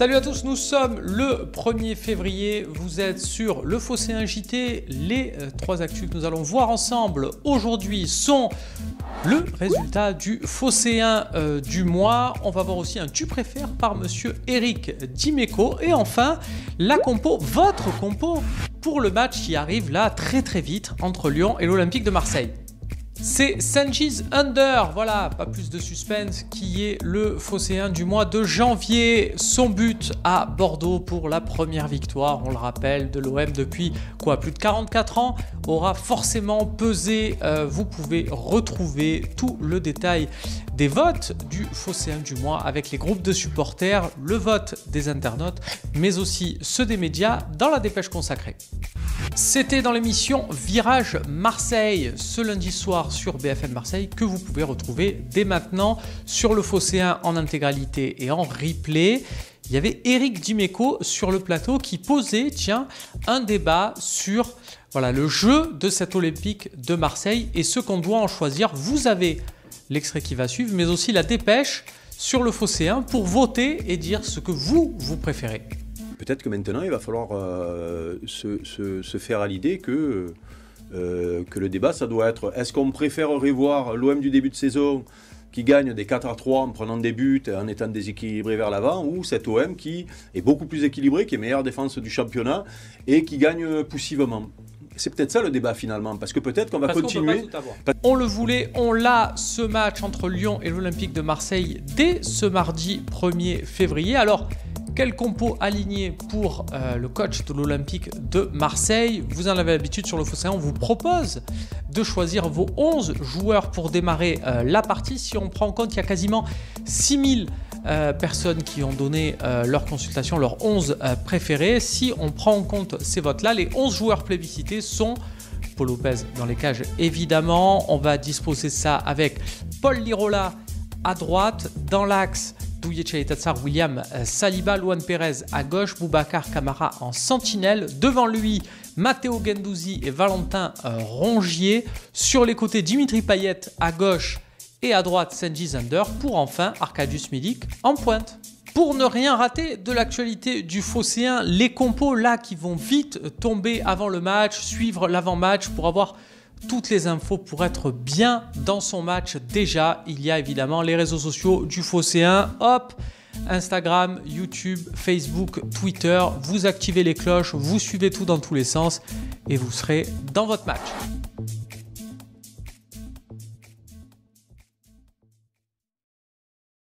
Salut à tous, nous sommes le 1er février, vous êtes sur le Phocéen JT. Les trois actus que nous allons voir ensemble aujourd'hui sont le résultat du Phocéen du mois. On va voir aussi un tu préfères par monsieur Eric Dimeco. Et enfin, la compo, votre compo pour le match qui arrive là très vite entre Lyon et l'Olympique de Marseille. C'est Sanji's Under, voilà, pas plus de suspense, qui est le Phocéen du mois de janvier. Son but à Bordeaux pour la première victoire, on le rappelle, de l'OM depuis plus de 44 ans, aura forcément pesé. Vous pouvez retrouver tout le détail des votes du Phocéen du mois avec les groupes de supporters, le vote des internautes, mais aussi ceux des médias dans la dépêche consacrée. C'était dans l'émission Virage Marseille ce lundi soir sur BFM Marseille que vous pouvez retrouver dès maintenant sur le Phocéen en intégralité et en replay. Il y avait Eric Dimeco sur le plateau qui posait un débat sur le jeu de cet Olympique de Marseille et ce qu'on doit en choisir. Vous avez l'extrait qui va suivre, mais aussi la dépêche sur le Phocéen pour voter et dire ce que vous préférez. Peut-être que maintenant, il va falloir se faire à l'idée que le débat, ça doit être est-ce qu'on préférerait voir l'OM du début de saison qui gagne des 4-3 en prenant des buts, en étant déséquilibré vers l'avant, ou cet OM qui est beaucoup plus équilibré, qui est meilleure défense du championnat et qui gagne poussivement. C'est peut-être ça le débat finalement, parce que peut-être qu'on va continuer. On le voulait, on l'a, ce match entre Lyon et l'Olympique de Marseille dès ce mardi 1er février. Alors, quel compo aligné pour le coach de l'Olympique de Marseille? Vous en avez l'habitude sur le Phocéen, on vous propose de choisir vos 11 joueurs pour démarrer la partie. Si on prend en compte, il y a quasiment 6000 personnes qui ont donné leur consultation, leurs 11 préférés. Si on prend en compte ces votes-là, les 11 joueurs plébiscités sont Paul Lopez dans les cages évidemment. On va disposer ça avec Paul Lirola à droite, dans l'axe Douye Tatsar, William Saliba, Luan Pérez à gauche, Boubacar Kamara en sentinelle. Devant lui, Matteo Guendouzi et Valentin Rongier. Sur les côtés, Dimitri Payet à gauche et à droite, Sanji's Under. Pour enfin, Arkadiusz Milik en pointe. Pour ne rien rater de l'actualité du Phocéen, les compos là qui vont vite tomber avant le match, suivre l'avant-match pour avoir toutes les infos pour être bien dans son match. Déjà, il y a évidemment les réseaux sociaux du Phocéen. Hop, Instagram, YouTube, Facebook, Twitter. Vous activez les cloches, vous suivez tout dans tous les sens et vous serez dans votre match.